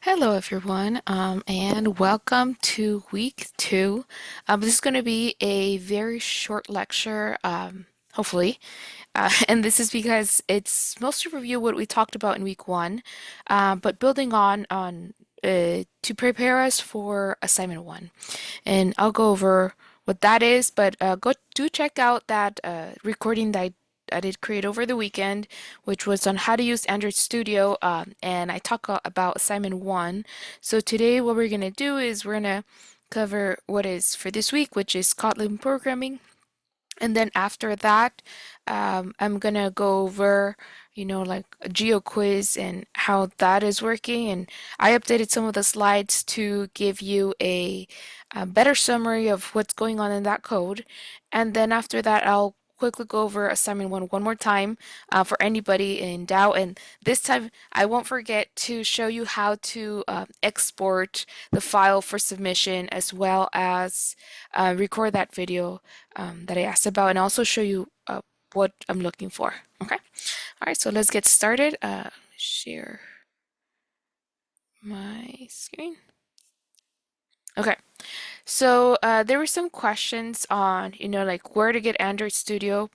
Hello, everyone, and welcome to week two. This is going to be a very short lecture, hopefully, and this is because it's mostly review what we talked about in week one, but building on to prepare us for assignment one. And I'll go over what that is, but go do check out that recording that I did create over the weekend, which was on how to use Android Studio, and I talk about assignment one. So today, what we're gonna do is we're gonna cover what is for this week, which is Kotlin programming. And then after that, I'm gonna go over, like a geo quiz and how that is working. And I updated some of the slides to give you a better summary of what's going on in that code. And then after that, I'll quickly go over assignment one more time for anybody in doubt. And this time, I won't forget to show you how to export the file for submission as well as record that video that I asked about and also show you what I'm looking for. Okay. All right. So let's get started. Share my screen. Okay. So there were some questions on, like where to get Android Studio.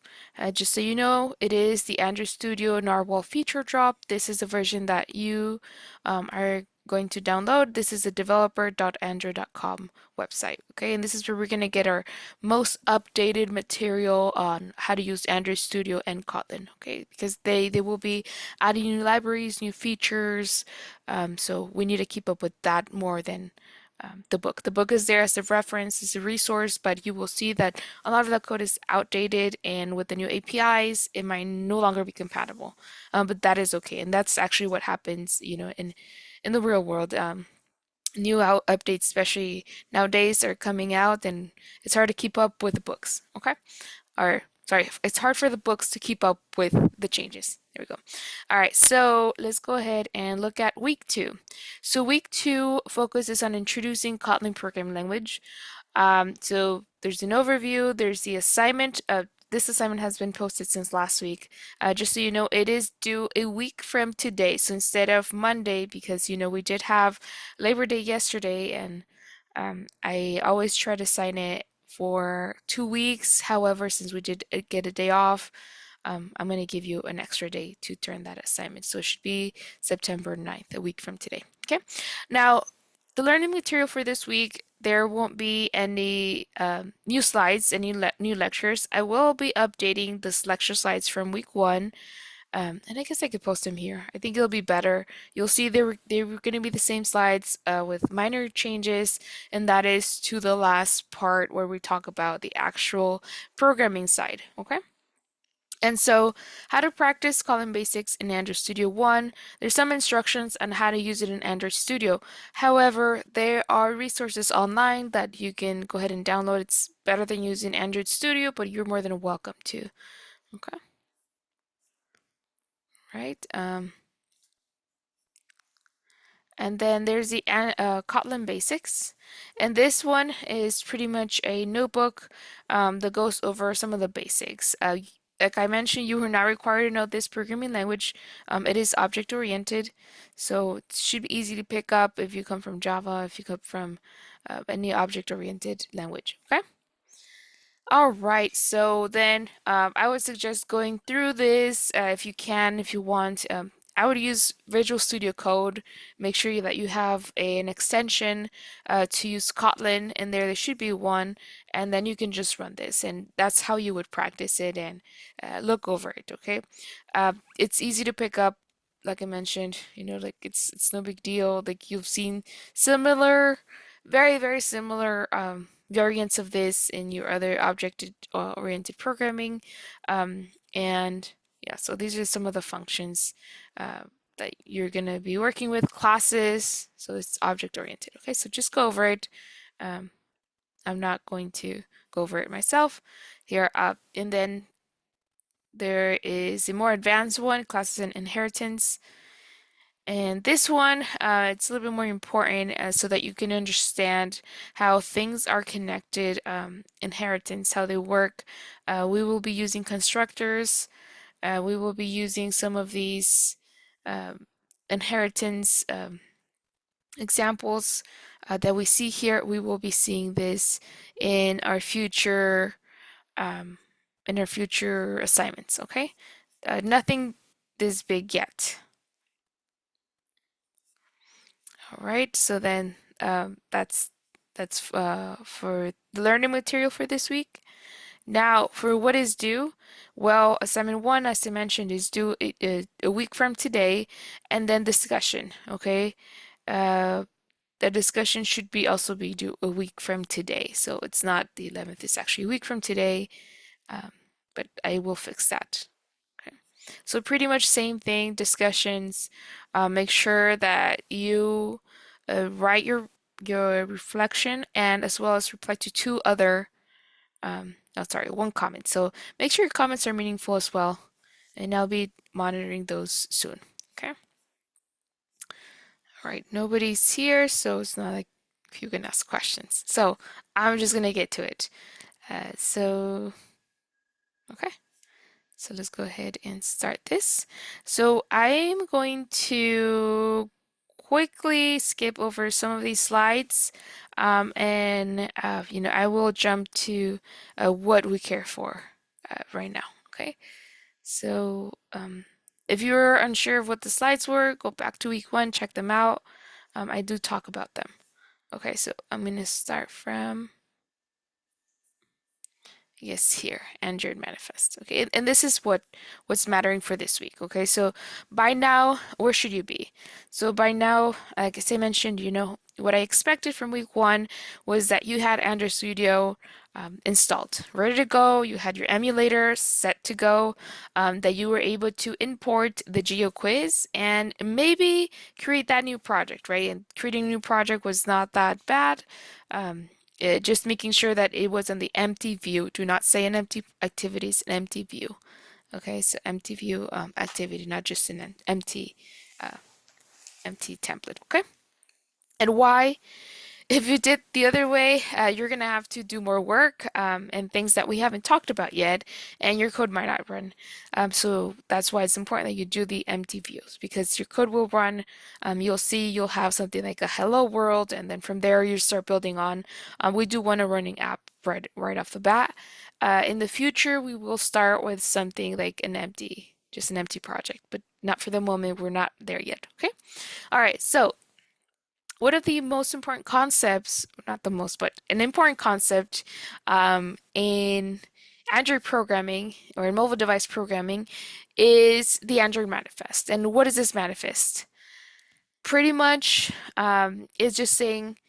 Just so you know, it is the Android Studio Narwhal feature drop. This is the version that you are going to download. This is the developer.android.com website. Okay, and this is where we're going to get our most updated material on how to use Android Studio and Kotlin. Okay, because they will be adding new libraries, new features. So we need to keep up with that more than the book. The book is there as a reference, as a resource, but you will see that a lot of the code is outdated, and with the new APIs, it might no longer be compatible. But that is okay, and that's actually what happens, in the real world. New updates, especially nowadays, are coming out, and it's hard to keep up with the books. Okay, or sorry, it's hard for the books to keep up with the changes. There we go. All right, so let's go ahead and look at week two. So week two focuses on introducing Kotlin programming language. So there's an overview, there's the assignment. This assignment has been posted since last week. Just so you know, it is due a week from today. So instead of Monday, because we did have Labor Day yesterday, and I always try to sign it for 2 weeks. However, since we did get a day off, I'm going to give you an extra day to turn that assignment. So it should be September 9th, a week from today. Okay. Now, the learning material for this week, there won't be any new slides, any new lectures. I will be updating this lecture slides from week one, and I guess I could post them here. I think it'll be better. You'll see they were going to be the same slides with minor changes, and that is to the last part where we talk about the actual programming side. Okay. And so, how to practice Kotlin Basics in Android Studio 1. There's some instructions on how to use it in Android Studio. However, there are resources online that you can go ahead and download. It's better than using Android Studio, but you're more than welcome to. Okay, right. And then there's the Kotlin Basics. And this one is pretty much a notebook that goes over some of the basics. Like I mentioned, you are not required to know this programming language. It is object-oriented, so it should be easy to pick up if you come from Java, if you come from any object-oriented language. Okay? All right, so then I would suggest going through this if you can, if you want. I would use Visual Studio Code. Make sure that you have an extension to use Kotlin, and there should be one, and then you can just run this, and that's how you would practice it and look over it. Okay, it's easy to pick up, like I mentioned. Like it's no big deal. Like you've seen similar, very similar. Variants of this in your other object-oriented programming. And yeah, so these are some of the functions that you're going to be working with. Classes, so it's object-oriented. Okay, so just go over it. I'm not going to go over it myself here. And then there is a more advanced one, classes and inheritance. And this one, it's a little bit more important so that you can understand how things are connected, inheritance, how they work. We will be using constructors. We will be using some of these inheritance examples that we see here, we will be seeing this in our future um, assignments. Okay, nothing this big yet. All right, so then that's for the learning material for this week. Now, for what is due, well, assignment one, as I mentioned, is due a week from today, and then discussion. Okay, uh, the discussion should be also be due a week from today. So it's not the 11th, it's actually a week from today, um, but I will fix that. Okay. So pretty much same thing, discussions. Make sure that you write your reflection and as well as reply to two other, oh sorry, one comment. So make sure your comments are meaningful as well, and I'll be monitoring those soon. Okay. All right, nobody's here, so it's not like you can ask questions. So I'm just gonna get to it. Okay, so let's go ahead and start this. So I'm going to quickly skip over some of these slides, and I will jump to what we care for right now. Okay, so if you're unsure of what the slides were, go back to week one, check them out. I do talk about them. Okay, so I'm gonna start from, yes, here, Android manifest. Okay, and this is what's mattering for this week. Okay, so by now, where should you be? So by now, like I mentioned, what I expected from week one was that you had Android Studio installed, ready to go. You had your emulator set to go, that you were able to import the Geo quiz and maybe create that new project, right? And creating a new project was not that bad. Um, just making sure that it was in the empty view. Do not say an empty activities, an empty view. Okay, so empty view activity, not just an uh, empty template. Okay, and why? If you did the other way, you're gonna have to do more work and things that we haven't talked about yet, and your code might not run. So that's why it's important that you do the empty views because your code will run. You'll have something like a hello world, and then from there you start building on. We do want a running app right off the bat. In the future, we will start with something like just an empty project, but not for the moment. We're not there yet. Okay. All right. So one of the most important concepts, not the most, but an important concept in Android programming or in mobile device programming is the Android manifest. And what is this manifest? Pretty much is just saying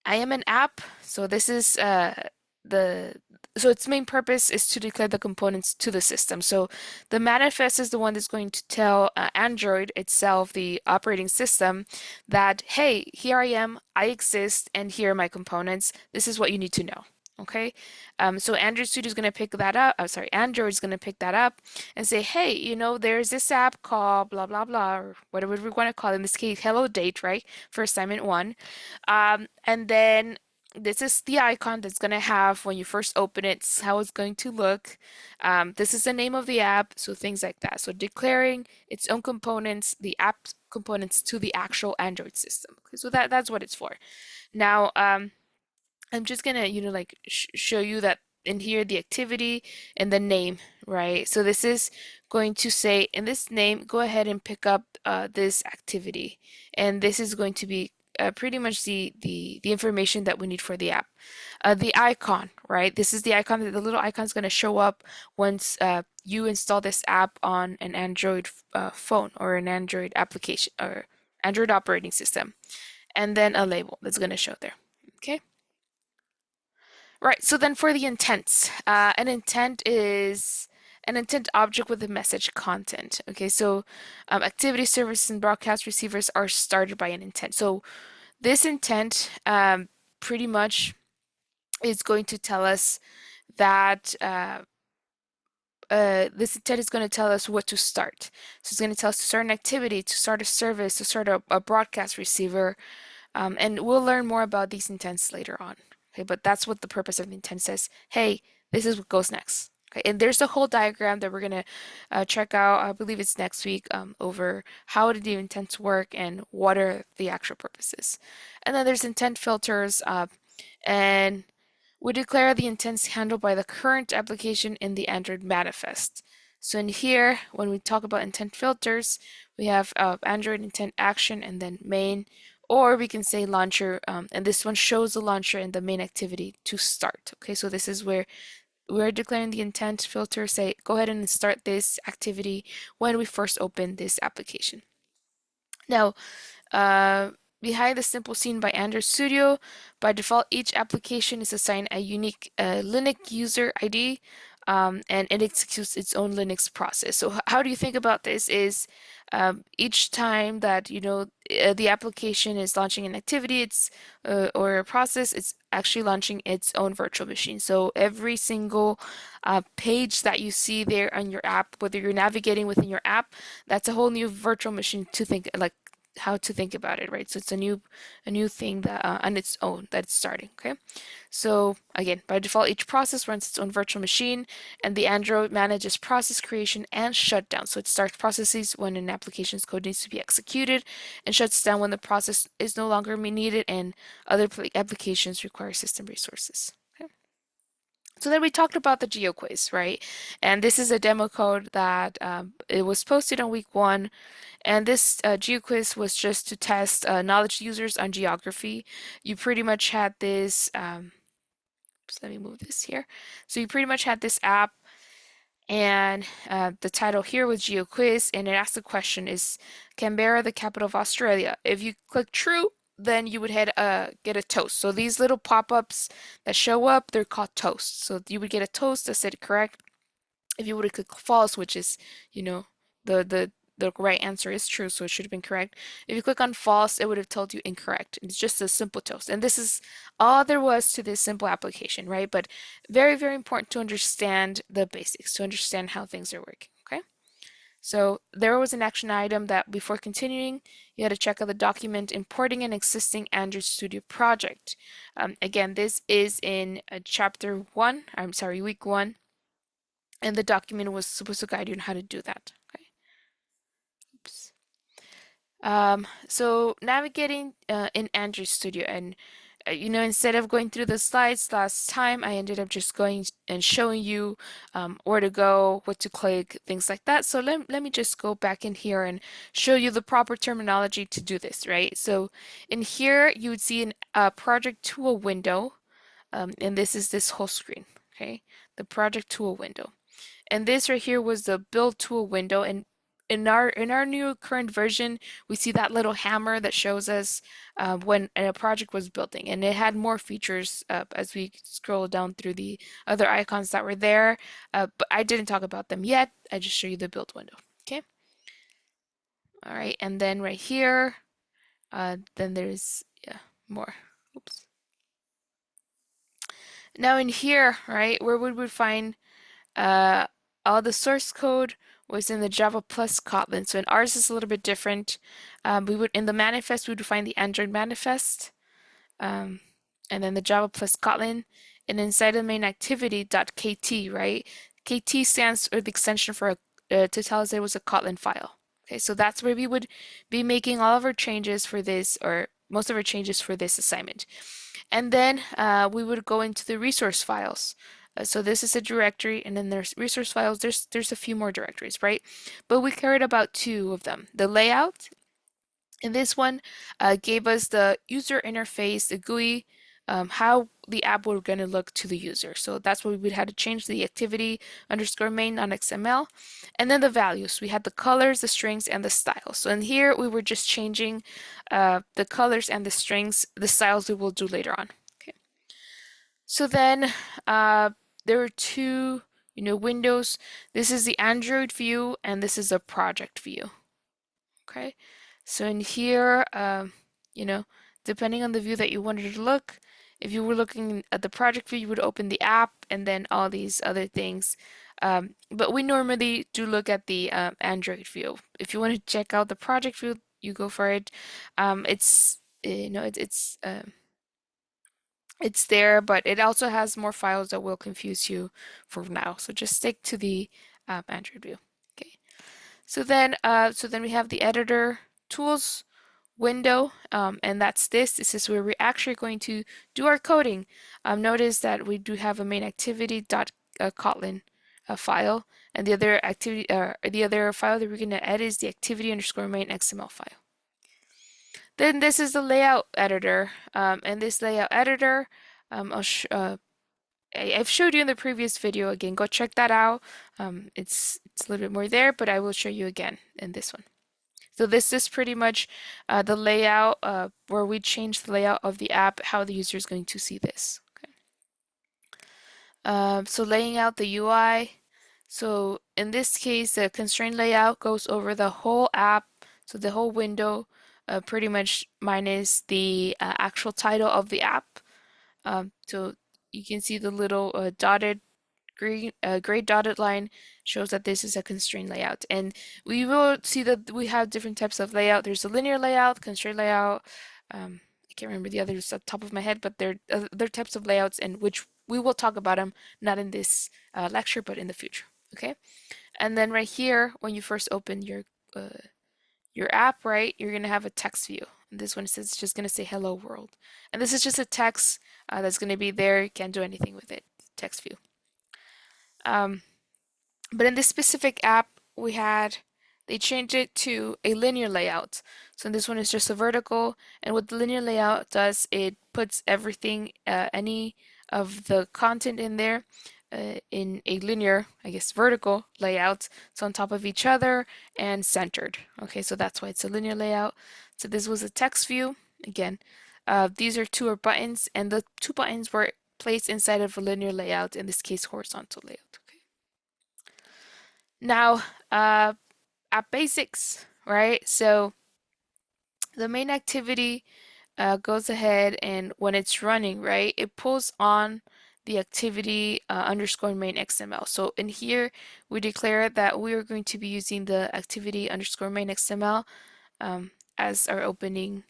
I am an app, so this is the so its main purpose is to declare the components to the system. So the manifest is the one that's going to tell Android itself, the operating system, that hey, here I am, I exist, and here are my components. This is what you need to know. Okay, so Android Studio is going to pick that up. Oh, sorry, Android is going to pick that up and say, hey, there's this app called blah blah blah, or whatever we want to call it. In this case, Hello Date, right, for assignment one. And then this is the icon that's going to have when you first open it, how it's going to look. This is the name of the app, so things like that. So declaring its own components, the app components to the actual Android system. Okay, so that's what it's for. Now, I'm just gonna, like show you that in here the activity and the name, right? So this is going to say in this name, go ahead and pick up this activity, and this is going to be pretty much the information that we need for the app. The icon, right? This is the icon. The little icon is going to show up once you install this app on an Android phone or an Android application or Android operating system, and then a label that's going to show there. Okay. Right, so then for the intents, an intent is an intent object with a message content. Okay, so activity services and broadcast receivers are started by an intent. So this intent pretty much is going to tell us that this intent is going to tell us what to start. So it's going to tell us to start an activity, to start a service, to start a broadcast receiver, and we'll learn more about these intents later on. Okay, but that's what the purpose of the intent says. Hey, this is what goes next. Okay, and there's a whole diagram that we're gonna check out. I believe it's next week over how do the intents work and what are the actual purposes. And then there's intent filters, and we declare the intents handled by the current application in the Android manifest. So in here, when we talk about intent filters, we have Android intent action and then main, or we can say launcher, and this one shows the launcher and the main activity to start. Okay, so this is where we're declaring the intent filter, say go ahead and start this activity when we first open this application. Now, uh, behind the simple scene by Android Studio, by default, each application is assigned a unique Linux user ID, and it executes its own Linux process. So how do you think about this is each time that the application is launching an activity, it's or a process, it's actually launching its own virtual machine. So every single page that you see there on your app, whether you're navigating within your app, that's a whole new virtual machine to think like how to think about it, right? So it's a new thing that on its own that it's starting. Okay, so again, by default, each process runs its own virtual machine, and the Android manages process creation and shutdown. So it starts processes when an application's code needs to be executed, and shuts down when the process is no longer needed and other applications require system resources. Okay. So then we talked about the GeoQuiz, right? And this is a demo code that it was posted on week 1. And this GeoQuiz was just to test knowledge users on geography. You pretty much had this, let me move this here. So you pretty much had this app, and the title here was GeoQuiz, and it asked the question, is Canberra the capital of Australia? If you click true, then you would get a toast. So these little pop-ups that show up, they're called toasts. So you would get a toast that said correct. If you would have clicked false, which is, the right answer is true, so it should have been correct. If you click on false, it would have told you incorrect. It's just a simple toast. And this is all there was to this simple application, right? But very, very important to understand the basics, to understand how things are working, okay? So there was an action item that before continuing, you had to check out the document importing an existing Android Studio project. Again, this is in week 1, and the document was supposed to guide you on how to do that. Okay. Oops. So navigating in Android Studio, and instead of going through the slides last time, I ended up just going and showing you where to go, what to click, things like that. So let me just go back in here and show you the proper terminology to do this, right? So in here, you would see a project tool window, and this is this whole screen, okay? The project tool window. And this right here was the build tool window. And in our new current version, we see that little hammer that shows us when a project was building, and it had more features as we scroll down through the other icons that were there. But I didn't talk about them yet. I just show you the build window. Okay. All right, and then right here, then there's more. Oops. Now in here, right, where would we find Uh, all the source code was in the Java plus Kotlin. So in ours is a little bit different. We would in the manifest we would find the Android manifest, um, and then the Java plus Kotlin, and inside the main activity.kt, right? KT stands for the extension for to tell us it was a Kotlin file. Okay, so that's where we would be making all of our changes for this, or most of our changes for this assignment. And then we would go into the resource files. So this is a directory, and then there's resource files. There's a few more directories, right? But we cared about 2 of them. The layout, and this one gave us the user interface, the GUI, how the app were going to look to the user. So that's what we had to change the activity underscore main on XML. And then the values, we had the colors, the strings, and the styles. So in here, we were just changing the colors and the strings. The styles we will do later on. Okay. So then there are 2 windows. This is the Android view, and this is a project view. Okay, so in here, you know, depending on the view that you wanted to look, if you were looking at the project view, you would open the app and then all these other things. But we normally do look at the Android view. If you want to check out the project view, you go for it. It's It's there, but it also has more files that will confuse you for now. So just stick to the Android view. Okay. So then we have the editor tools window, and that's this. This is where we're actually going to do our coding. Notice that we do have a main activity dot Kotlin file, and the other file that we're going to edit is the activity underscore main XML file. Then this is the layout editor, and this layout editor, I've showed you in the previous video. Again, go check that out. It's a little bit more there, but I will show you again in this one. So this is pretty much the layout where we change the layout of the app, how the user is going to see this. Okay. So laying out the UI. So in this case, the constraint layout goes over the whole app, so the whole window, pretty much minus the actual title of the app. So you can see the little dotted gray dotted line shows that this is a constraint layout. And we will see that we have different types of layout. There's a linear layout, constraint layout. I can't remember the others off the top of my head, but there are other types of layouts, and which we will talk about them, not in this lecture, but in the future. Okay. And then right here, when you first open your app, right, you're gonna have a text view. And this one says it's just gonna say hello world. And this is just a text that's gonna be there. You can't do anything with it. Text view. Um, but in this specific app, they changed it to a linear layout. So this one is just a vertical, and what the linear layout does, it puts everything, any of the content in there, in a linear, I guess, vertical layout. So on top of each other and centered. Okay, so that's why it's a linear layout. So this was a text view. Again, these are two buttons, and the two buttons were placed inside of a linear layout, in this case, horizontal layout. Okay. Now, app basics, right? So the main activity goes ahead, and when it's running, right, it pulls on the activity underscore main XML. So in here, we declare that we are going to be using the activity underscore main XML as our opening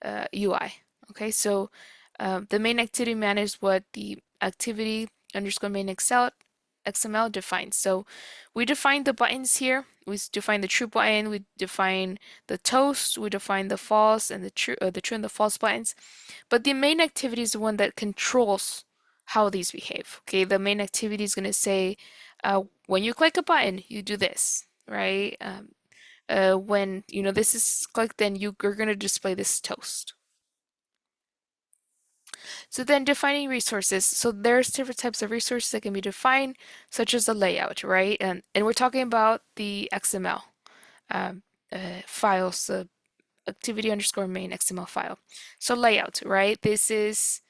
UI. Okay, so the main activity manages what the activity underscore main XML defines. So we define the buttons here. We define the true button, we define the toast, we define the false and the true and the false buttons. But the main activity is the one that controls how these behave. Okay, the main activity is going to say when you click a button, you do this, right? When this is clicked, then you're going to display this toast. So then defining resources. So there's different types of resources that can be defined, such as the layout, right? And we're talking about the XML files, the activity underscore main XML file. So layout, right? This is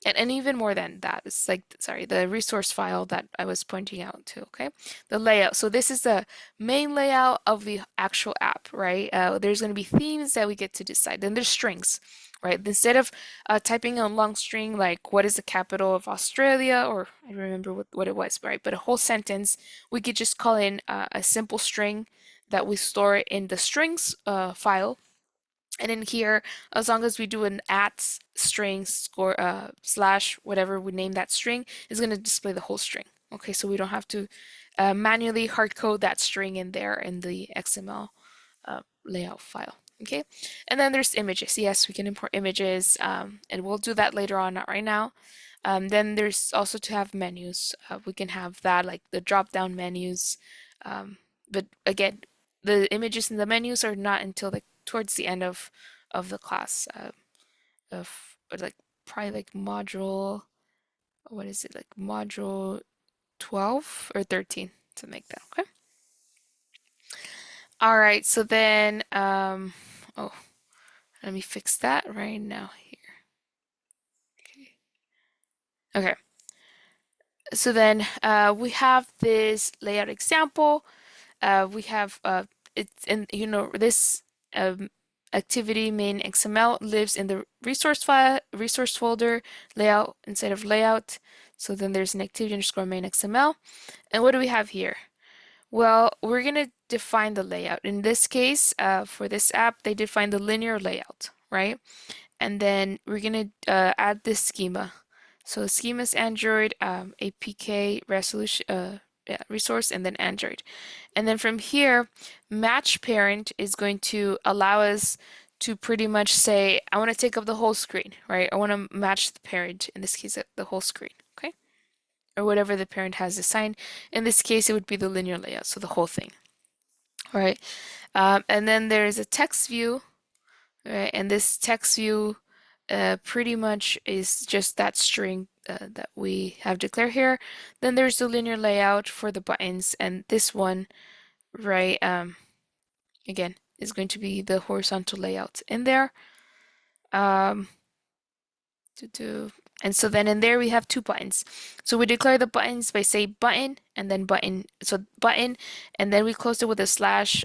and even more than that, it's like, sorry, the resource file that I was pointing out to, okay? The layout. So this is the main layout of the actual app, right? There's going to be themes that we get to decide. Then there's strings, right? Instead of typing a long string like, what is the capital of Australia? Or I don't remember what it was, right? But a whole sentence, we could just call in a simple string that we store in the strings file. And in here, as long as we do an at string score slash whatever we name that string, is going to display the whole string. Okay, so we don't have to manually hard code that string in there in the XML layout file. Okay, and then there's images. Yes, we can import images, and we'll do that later on, not right now. Then there's also to have menus. We can have that, like the drop-down menus. But again, the images and the menus are not until like towards the end of the class, of like probably like module, what is it, like module 12 or 13, something like that. Okay. All right. So then, oh, let me fix that right now here. Okay. So then we have this layout example. We have it's in this activity main XML lives in the resource folder layout instead of layout. So then there's an activity underscore main XML. And what do we have here? Well, we're gonna define the layout. In this case, for this app, they define the linear layout, right? and then we're gonna add this schema. So schema is Android, APK resolution, yeah, resource, and then Android. And then from here, match parent is going to allow us to pretty much say, I want to take up the whole screen, right? I want to match the parent, in this case, the whole screen, okay? Or whatever the parent has assigned. In this case, it would be the linear layout, so the whole thing, all right? And then there's a text view, right? And this text view pretty much is just that string that we have declared here. Then there's the linear layout for the buttons, and this one, right, again, is going to be the horizontal layout in there. Um, and so then in there we have two buttons. So we declare the buttons by say button and then button. So button, and then we close it with a slash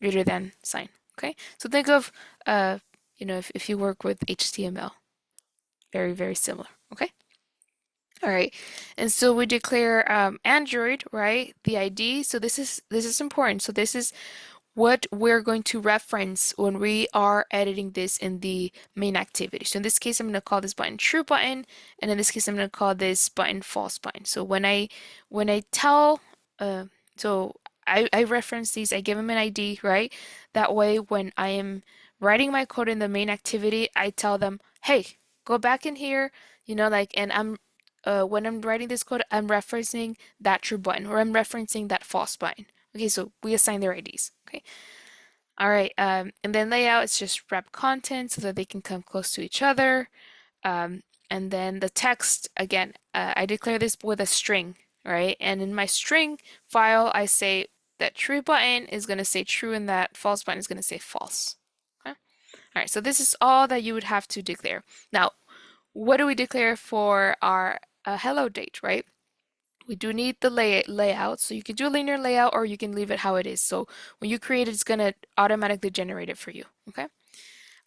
greater than sign. Okay. So think of if you work with HTML, very, very similar. Okay. All right. And so we declare Android, right? The ID. So this is important. So this is what we're going to reference when we are editing this in the main activity. So in this case, I'm going to call this button true button, and in this case, I'm going to call this button false button. So when I tell, so I reference these, I give them an ID, right? That way, when I am writing my code in the main activity, I tell them, hey, go back in here, and when I'm writing this code, I'm referencing that true button, or I'm referencing that false button. Okay, so we assign their IDs. Okay. All right. And then layout is just wrap content so that they can come close to each other. And then the text, again, I declare this with a string, right? And in my string file, I say that true button is going to say true and that false button is going to say false. Okay. All right. So this is all that you would have to declare. Now, what do we declare for our hello date, right? We do need the layout, so you can do a linear layout or you can leave it how it is. So when you create it, it's gonna automatically generate it for you, okay?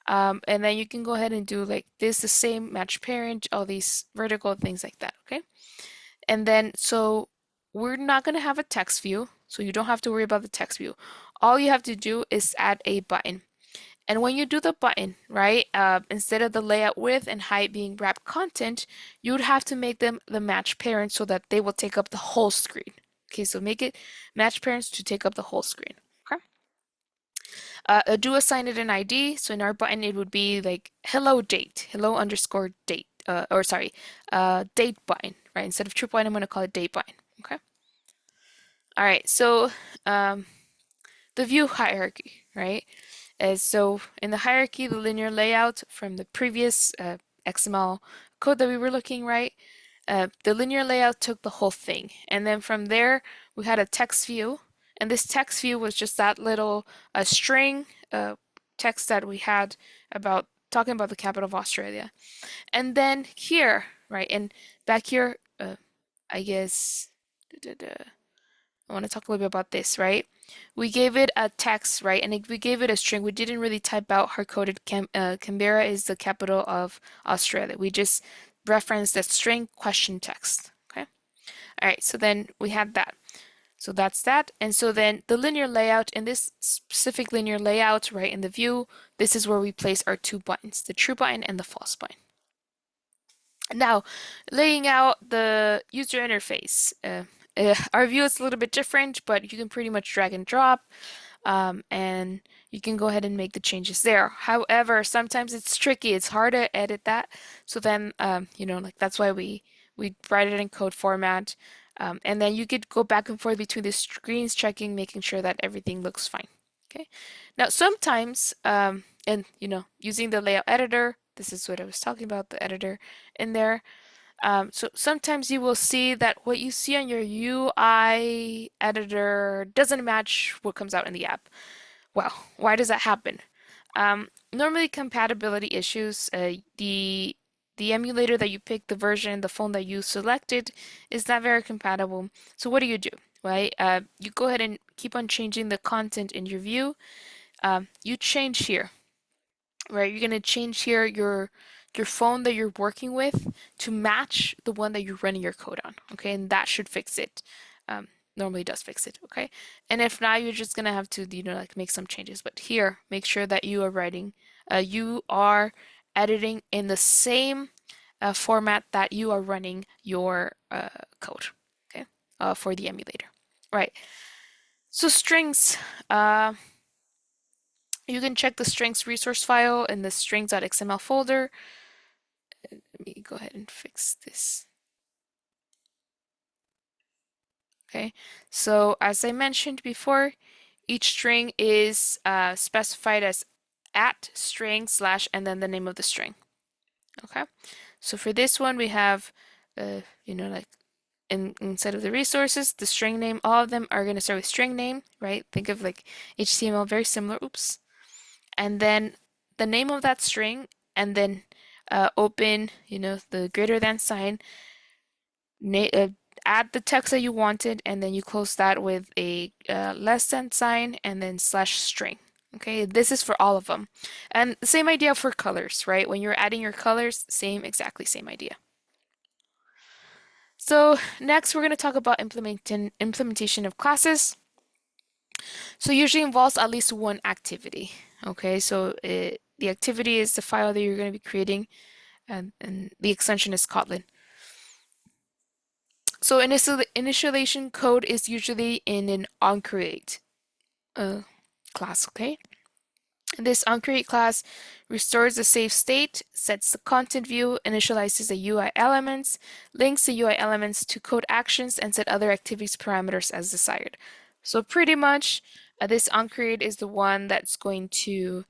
And then you can go ahead and do like this, the same match parent, all these vertical things like that, okay? And then, so we're not gonna have a text view, so you don't have to worry about the text view. All you have to do is add a button. And when you do the button, right, instead of the layout width and height being wrapped content, you would have to make them the match parents so that they will take up the whole screen. Okay, so make it match parents to take up the whole screen. Okay. Do assign it an ID. So in our button, it would be like hello date, hello underscore date, or sorry, date button, right? Instead of true button, I'm going to call it date button. Okay. All right. So the view hierarchy, right? So in the hierarchy, the linear layout from the previous XML code that we were looking, right? The linear layout took the whole thing. And then from there, we had a text view. And this text view was just that little string text that we had about talking about the capital of Australia. And then here, right, and back here, I guess, I want to talk a little bit about this, right? We gave it a text, right? And we gave it a string. We didn't really type out hard-coded Canberra is the capital of Australia. We just referenced the string question text, okay? All right, so then we had that. So that's that. And so then the linear layout, in this specific linear layout, right, in the view, this is where we place our two buttons, the true button and the false button. Now, laying out the user interface. Our view is a little bit different, but you can pretty much drag and drop, and you can go ahead and make the changes there. However, sometimes it's tricky. It's hard to edit that. So then, like that's why we write it in code format, and then you could go back and forth between the screens, checking, making sure that everything looks fine. Okay. Now, sometimes, and using the layout editor, this is what I was talking about, the editor in there. So sometimes you will see that what you see on your UI editor doesn't match what comes out in the app. Well, why does that happen? Normally compatibility issues, the emulator that you picked, the version, the phone that you selected is not very compatible. So what do? Right? You go ahead and keep on changing the content in your view. You change here, right? You're gonna change here your phone that you're working with to match the one that you're running your code on, okay? And that should fix it. Normally does fix it, okay? And if not, you're just gonna have to, like make some changes. But here, make sure that you are writing, you are editing in the same format that you are running your code, okay, for the emulator. Right. So strings, uh, you can check the strings resource file in the strings.xml folder. Let me go ahead and fix this. Okay, so as I mentioned before, each string is specified as at string slash and then the name of the string. Okay, so for this one we have, like inside of the resources, the string name, all of them are going to start with string name, right? Think of like HTML, very similar, oops. And then the name of that string, and then open, the greater than sign, add the text that you wanted, and then you close that with a less than sign, and then slash string. Okay, this is for all of them. And the same idea for colors, right? When you're adding your colors, exactly same idea. So next we're going to talk about implementation of classes. So usually involves at least one activity. Okay, so the activity is the file that you're going to be creating, and the extension is Kotlin. So initialization code is usually in an onCreate class, okay? This onCreate class restores the save state, sets the content view, initializes the UI elements, links the UI elements to code actions, and set other activities parameters as desired. So pretty much this onCreate is the one that's going to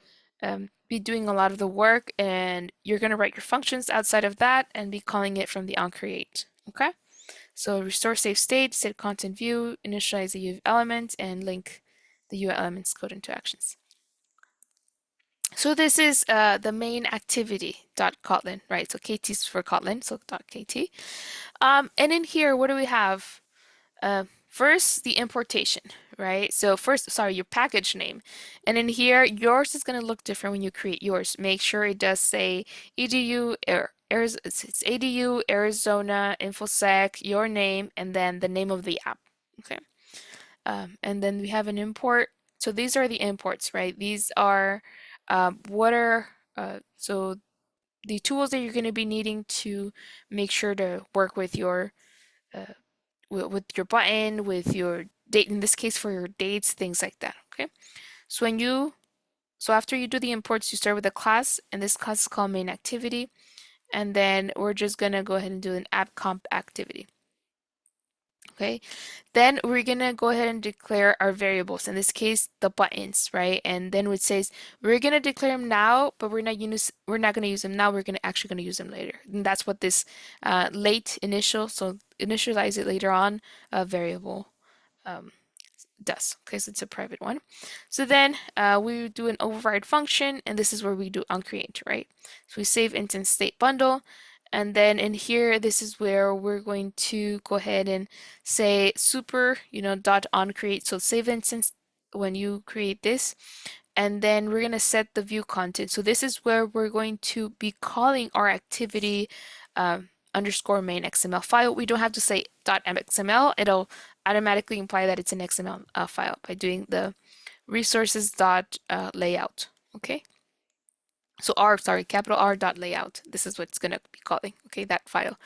be doing a lot of the work, and you're going to write your functions outside of that and be calling it from the onCreate, okay? So restore save state, set content view, initialize the UI element, and link the UI elements code into actions. So this is the main activity.kotlin, right? So KT is for Kotlin, so .kt. And in here, what do we have? First, the importation, right? So first, sorry, your package name. And in here, yours is going to look different when you create yours. Make sure it does say edu, it's edu, Arizona, infosec, your name, and then the name of the app, okay? And then we have an import. So these are the imports, right? These are so the tools that you're going to be needing to make sure to work with your uh, with your button, with your date, in this case for your dates, things like that, okay? So so after you do the imports, you start with a class, and this class is called main activity, and then we're just going to go ahead and do an app comp activity. Okay, then we're gonna go ahead and declare our variables, in this case the buttons, right? And then it says we're gonna declare them now, but we're not gonna use them now, we're actually gonna use them later. And that's what this late initial, so initialize it later on, variable does. Okay, so it's a private one. So then we do an override function, and this is where we do onCreate, right? So we save instance state bundle, and then in here, this is where we're going to go ahead and say super, dot onCreate. So save instance when you create this, and then we're going to set the view content. So this is where we're going to be calling our activity underscore main XML file. We don't have to say .xml. It'll automatically imply that it's an XML file by doing the resources dot layout. Okay. So capital R dot layout. This is what it's going to be calling. Okay, that file.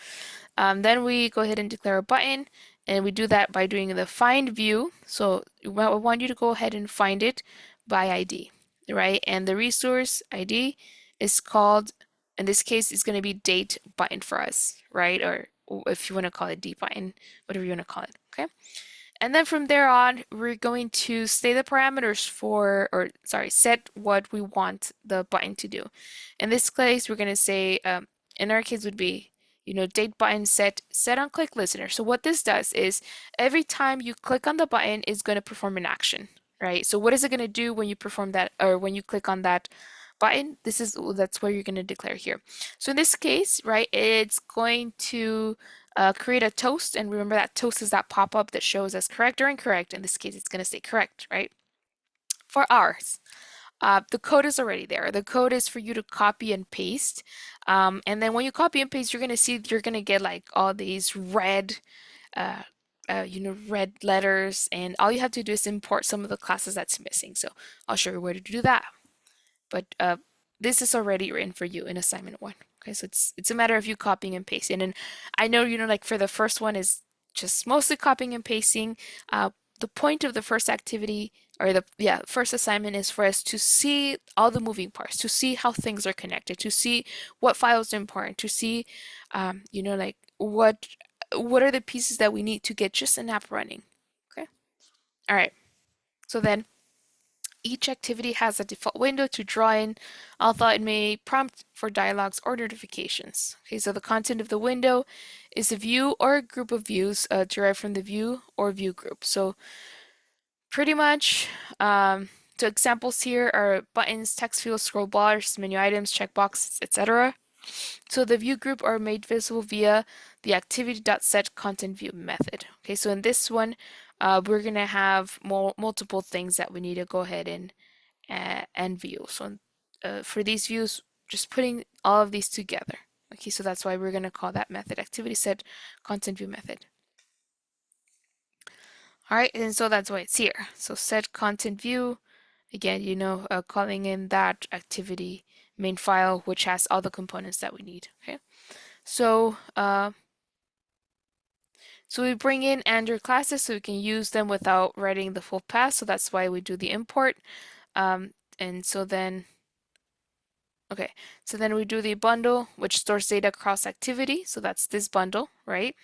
Then we go ahead and declare a button, and we do that by doing the find view. So I want you to go ahead and find it by ID, right? And the resource ID is called, in this case, it's going to be date button for us, right? Or if you want to call it D button, whatever you want to call it, okay? And then from there on, we're going to say the parameters set what we want the button to do. In this case, we're going to say, in our case would be, date button set on click listener. So what this does is every time you click on the button, it's going to perform an action, right? So what is it going to do when you perform that, or when you click on that button? That's where you're going to declare here. So in this case, right, it's going to create a toast, and remember that toast is that pop-up that shows as correct or incorrect. In this case, it's going to say correct, right? For ours, the code is already there. The code is for you to copy and paste. And then when you copy and paste, you're going to get like all these red, red letters, and all you have to do is import some of the classes that's missing. So I'll show you where to do that. But this is already written for you in assignment one. Okay, so it's a matter of you copying and pasting. And I know, like for the first one is just mostly copying and pasting. The point of the first activity or the first assignment is for us to see all the moving parts, to see how things are connected, to see what files are important, to see, like what are the pieces that we need to get just an app running. Okay. All right. So then each activity has a default window to draw in, although it may prompt for dialogues or notifications. Okay, so the content of the window is a view or a group of views derived from the view or view group. So pretty much, so examples here are buttons, text fields, scroll bars, menu items, checkboxes, etc. So the view group are made visible via the activity.setContentView method. Okay, so in this one, we're gonna have multiple things that we need to go ahead and view. So for these views, just putting all of these together. Okay, so that's why we're gonna call that method activity set content view method. All right, and so that's why it's here. So set content view, again, calling in that activity main file, which has all the components that we need. Okay, so so we bring in Android classes so we can use them without writing the full path. So that's why we do the import. And so then, okay, so then we do the bundle, which stores data across activity. So that's this bundle, right?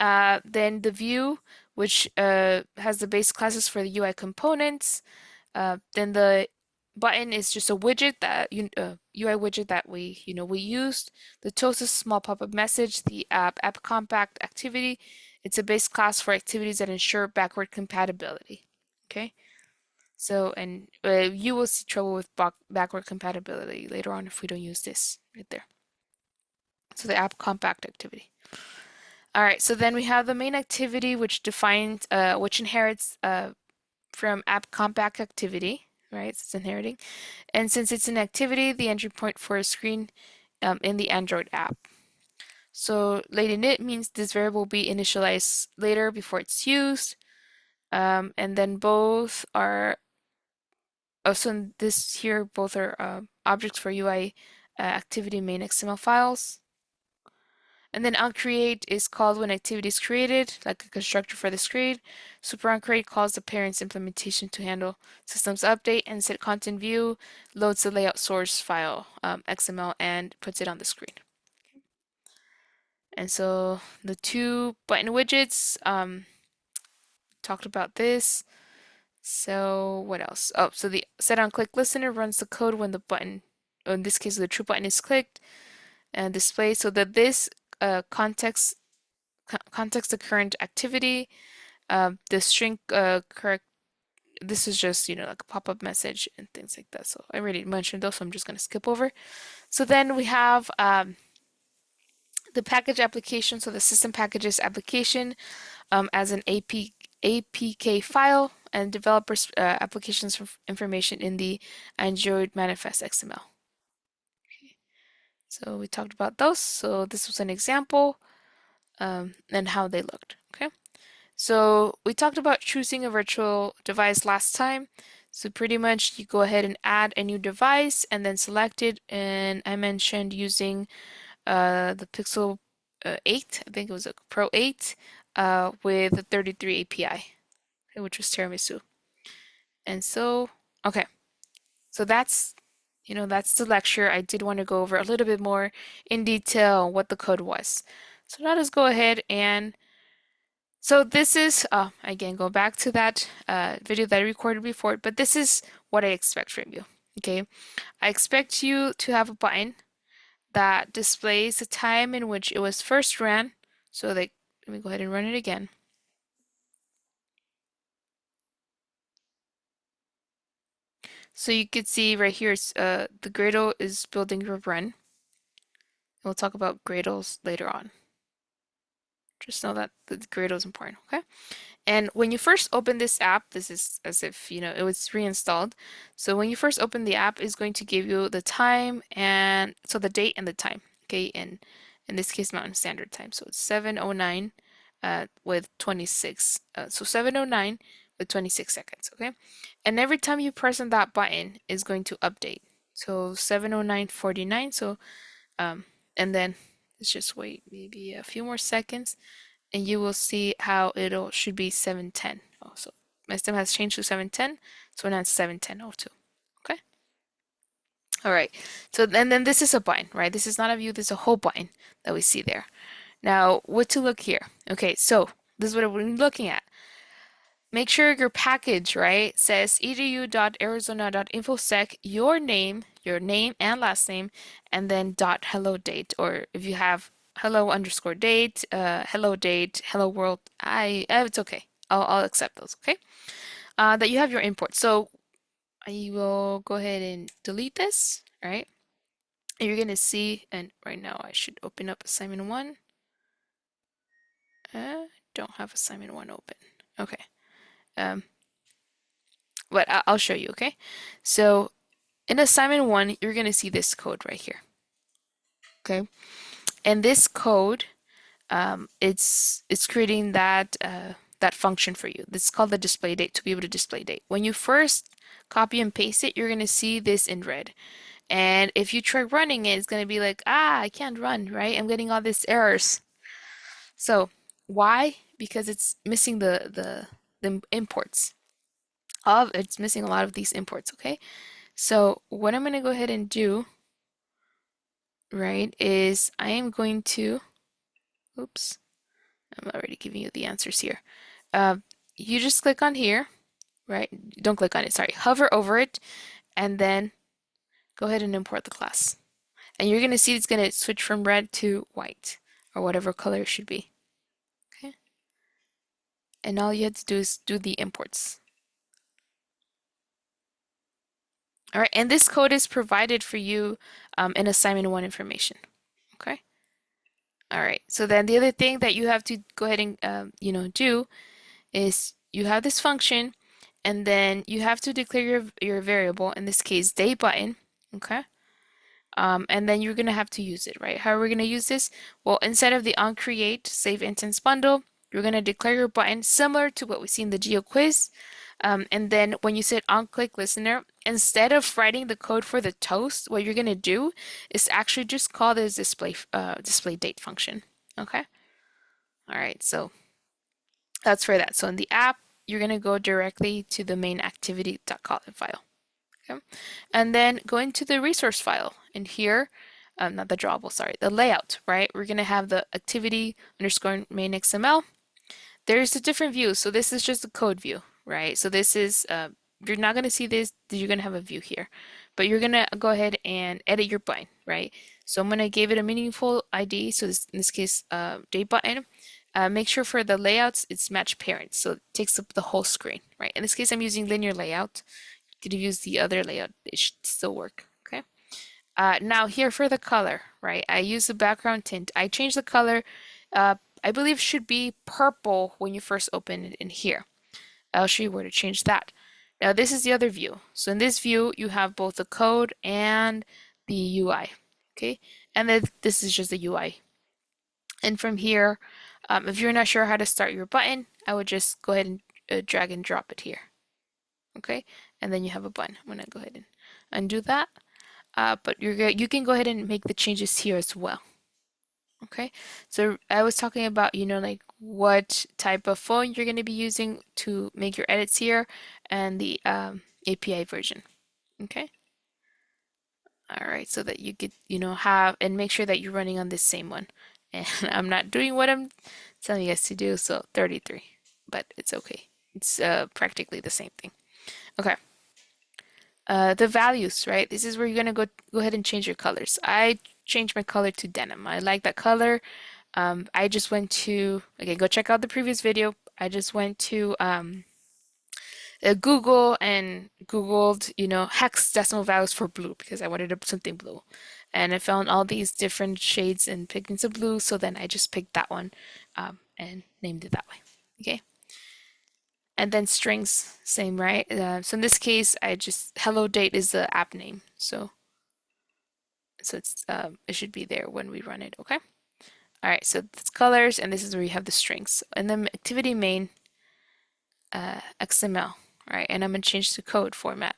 Then the view, which has the base classes for the UI components. Then the button is just a widget that UI widget that we used. The toast is a small pop-up message. The app compact activity. It's a base class for activities that ensure backward compatibility. Okay. So, and you will see trouble with backward compatibility later on if we don't use this right there. So the app compact activity. All right, so then we have the main activity, which defines, which inherits from app compact activity, right? So it's inheriting. And since it's an activity, the entry point for a screen in the Android app. So late init means this variable will be initialized later before it's used. And then both are, oh, so this here, both are objects for UI activity main XML files. And then onCreate is called when activity is created, like a constructor for the screen. Super onCreate calls the parent's implementation to handle systems update, and set content view loads the layout source file, XML, and puts it on the screen. And so the two button widgets, talked about this. So what else? Oh, so the set on click listener runs the code when the button, in this case, the true button is clicked and displayed, so that this context the current activity. The string correct. This is just like a pop-up message and things like that. So I already mentioned those, so I'm just going to skip over. So then we have the package application. So the system packages application as an APK file, and developers applications information in the Android manifest XML. Okay. So we talked about those. So this was an example and how they looked. Okay. So we talked about choosing a virtual device last time. So pretty much you go ahead and add a new device and then select it. And I mentioned using the Pixel 8, I think it was a Pro 8 with the 33 API, which was tiramisu. And so, okay, so that's the lecture. I did want to go over a little bit more in detail what the code was. So let us go ahead and so this is, again, go back to that video that I recorded before, but this is what I expect from you, okay? I expect you to have a button that displays the time in which it was first ran. So let me go ahead and run it again. So you could see right here, the Gradle is building your run. We'll talk about Gradles later on. Just know that the Gradle is important, okay? And when you first open this app, this is as if, it was reinstalled. So when you first open the app, it's going to give you the time and so the date and the time, okay? And in this case, Mountain Standard Time. So it's 7:09 with 26. So 7:09 with 26 seconds, okay? And every time you press on that button, it's going to update. So 709.49. So and then let's just wait maybe a few more seconds, and you will see how it'll should be 710. Oh, so my stem has changed to 710, so now it's 710.02. Okay. All right. So and then this is a bind, right? This is not a view. This is a whole bind that we see there. Now, what to look here? Okay, so this is what we're looking at. Make sure your package, right, says edu.arizona.infosec, your name and last name, and then dot hello date, or if you have hello underscore date, hello date, hello world, it's okay. I'll accept those, okay? That you have your import. So I will go ahead and delete this, right? And you're gonna see, and right now I should open up assignment one. Don't have assignment one open. Okay. Um, but I'll show you, okay? So in assignment one, you're going to see this code right here, okay? And this code, it's creating that that function for you. This is called the display date to be able to display date. When you first copy and paste it, you're going to see this in red. And if you try running it, it's going to be like, I can't run, right? I'm getting all these errors. So why? Because it's missing the imports. It's missing a lot of these imports, okay? So what I'm going to go ahead and do, right, is I am going to, oops, I'm already giving you the answers here. Uh, you just click on here, right? Don't click on it, sorry. Hover over it, and then go ahead and import the class. And you're going to see it's going to switch from red to white, or whatever color it should be. Okay? And all you have to do is do the imports. All right, and this code is provided for you in assignment one information. Okay. All right. So then the other thing that you have to go ahead and do is you have this function, and then you have to declare your variable, in this case date button. Okay. And then you're gonna have to use it, right? How are we gonna use this? Well, instead of the onCreate save instance bundle, you're gonna declare your button similar to what we see in the geo quiz. And then when you say onClick listener, instead of writing the code for the toast, what you're gonna do is actually just call this display date function. Okay. All right. So that's for that. So in the app, you're gonna go directly to the main activity.kotlin file. Okay. And then go into the resource file, and here, not the drawable, sorry, the layout, right? We're gonna have the activity underscore main XML. There's a different view. So this is just a code view, right? So this is, you're not gonna see this, you're gonna have a view here, but you're gonna go ahead and edit your button, right? So I'm gonna give it a meaningful ID. So this, in this case, date button. Make sure for the layouts, it's match parent. So it takes up the whole screen, right? In this case, I'm using linear layout. Could you use the other layout? It should still work, okay? Now here for the color, right? I use the background tint. I change the color, I believe should be purple when you first open it in here. I'll show you where to change that. Now this is the other view. So in this view, you have both the code and the UI, okay? And then this is just the UI. And from here, if you're not sure how to start your button, I would just go ahead and drag and drop it here, okay? And then you have a button. I'm gonna go ahead and undo that. But you can go ahead and make the changes here as well. Okay, so I was talking about, like what type of phone you're going to be using to make your edits here, and the API version. Okay. All right, so that you could, have and make sure that you're running on this same one. And I'm not doing what I'm telling you guys to do, so 33, but it's okay. It's practically the same thing. Okay. The values, right? This is where you're gonna go ahead and change your colors. I changed my color to denim. I like that color. I just went to, again, go check out the previous video. I just went to Google and Googled, hex decimal values for blue because I wanted something blue. And I found all these different shades and pigments of blue. So then I just picked that one and named it that way. Okay. And then strings, same, right? So in this case, hello date is the app name. So it should be there when we run it, okay? All right, so it's colors, and this is where you have the strings. And then activity main XML, all right? And I'm gonna change the code format.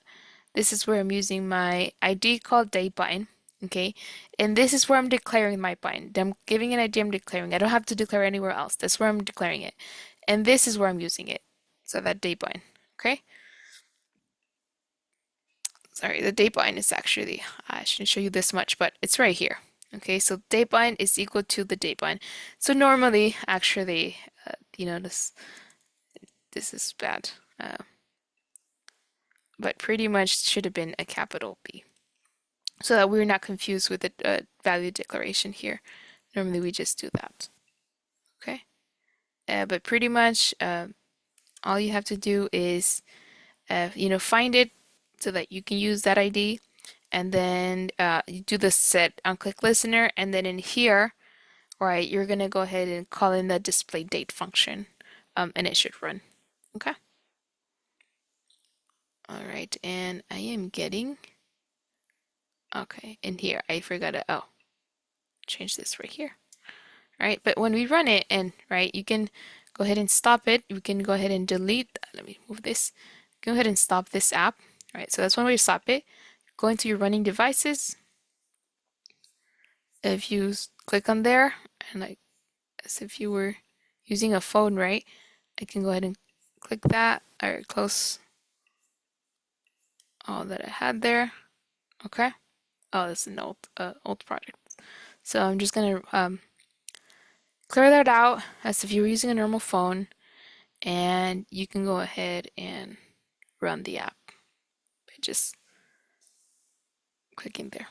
This is where I'm using my ID called datebind. Okay, and this is where I'm declaring my bind. I'm giving an ID, I'm declaring. I don't have to declare anywhere else. That's where I'm declaring it. And this is where I'm using it. So that datebind. Okay. Sorry, the datebind is actually, I shouldn't show you this much, but it's right here. Okay, so datebind is equal to the datebind. So normally, actually, this is bad, but pretty much should have been a capital B, so that we're not confused with the value declaration here. Normally, we just do that. Okay, but pretty much all you have to do is, find it so that you can use that ID, and then you do the set on click listener, and then in here, right, you're gonna go ahead and call in the display date function, and it should run. Okay. All right, and I am getting, okay, in here, I forgot to, oh, change this right here. All right, but when we run it, and right, you can go ahead and stop it. You can go ahead and delete, let me move this. Go ahead and stop this app. All right, so that's one way to stop it. Go into your running devices. If you click on there, and like as if you were using a phone, right? I can go ahead and click that or close all that I had there. Okay. Oh, this is an old project. So I'm just gonna clear that out as if you were using a normal phone, and you can go ahead and run the app by just clicking there.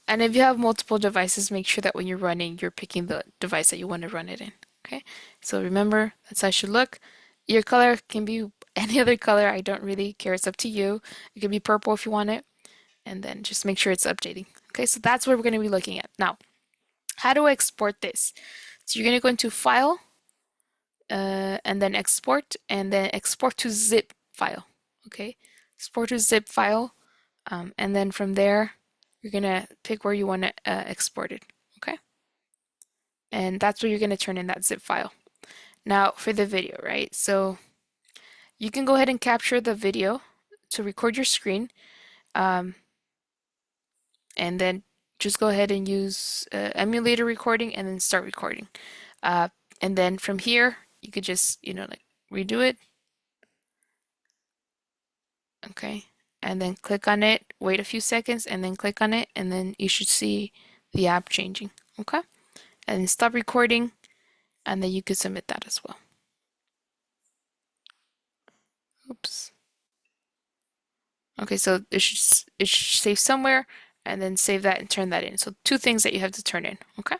And if you have multiple devices, make sure that when you're running, you're picking the device that you want to run it in. Okay, so remember, that's how it should look. Your color can be any other color. I don't really care. It's up to you. It could be purple if you want it. And then just make sure it's updating. Okay, so that's what we're going to be looking at. Now, how do I export this? So you're going to go into File, and then export to zip file. Okay, export to zip file, and then from there, you're going to pick where you want to export it. Okay, and that's where you're going to turn in that zip file. Now, for the video, right? So you can go ahead and capture the video to record your screen, and then just go ahead and use emulator recording and then start recording. And then from here, you could just, like redo it. Okay. And then click on it, wait a few seconds, and then click on it, and then you should see the app changing. Okay. And then stop recording, and then you could submit that as well. Oops. Okay, so it should save somewhere, and then save that and turn that in. So two things that you have to turn in. Okay.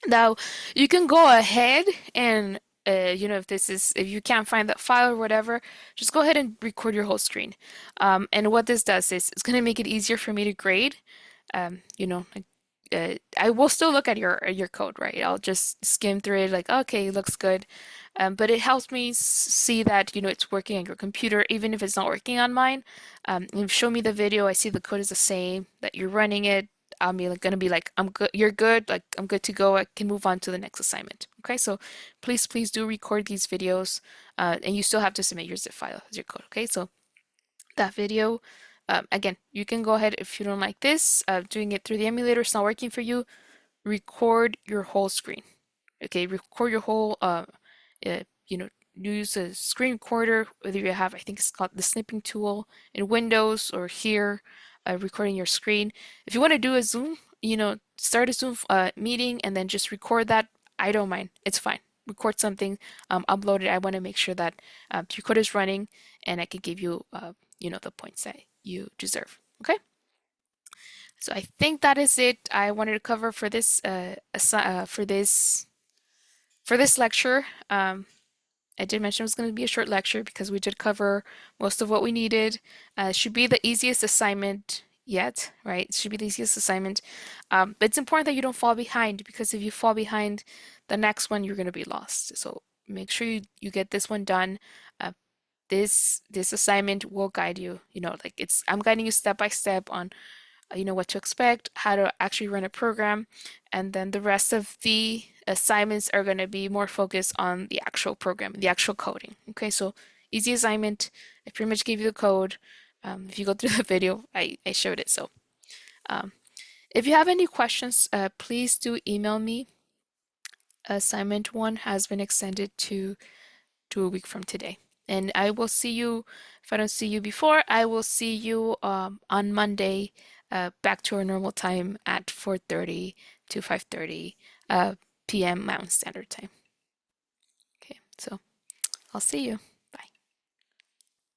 Now you can go ahead and if you can't find that file or whatever, just go ahead and record your whole screen. And what this does is it's going to make it easier for me to grade. Like, I will still look at your code, right? I'll just skim through it, like, okay, it looks good. But it helps me see that it's working on your computer, even if it's not working on mine. You show me the video, I see the code is the same, that you're running it. I'm gonna be like, I'm good, you're good, like I'm good to go. I can move on to the next assignment. Okay, so please do record these videos, and you still have to submit your zip file as your code. Okay, so that video, again, you can go ahead if you don't like this, doing it through the emulator is not working for you. Record your whole screen. Okay, record your whole uh, you know, use a screen recorder, whether you have, I think it's called the snipping tool in Windows or here, recording your screen. If you want to do a Zoom, start a Zoom meeting and then just record that. I don't mind. It's fine. Record something, upload it. I want to make sure that your code is running and I can give you, the points that you deserve. Okay. So I think that is it I wanted to cover for this for this lecture. I did mention it was going to be a short lecture because we did cover most of what we needed. It should be the easiest assignment yet, right? It should be the easiest assignment. But it's important that you don't fall behind, because if you fall behind, the next one you're going to be lost. So make sure you get this one done. This assignment will guide you. I'm guiding you step by step on what to expect, how to actually run a program, and then the rest of the assignments are going to be more focused on the actual program, the actual coding. Okay, so easy assignment. I pretty much gave you the code. If you go through the video, I showed it. So um, if you have any questions, please do email me. Assignment 1 has been extended to a week from today. And I will see you, if I don't see you before, I will see you on Monday, back to our normal time at 4:30 to 5:30 p.m. Mountain Standard Time. Okay, so I'll see you.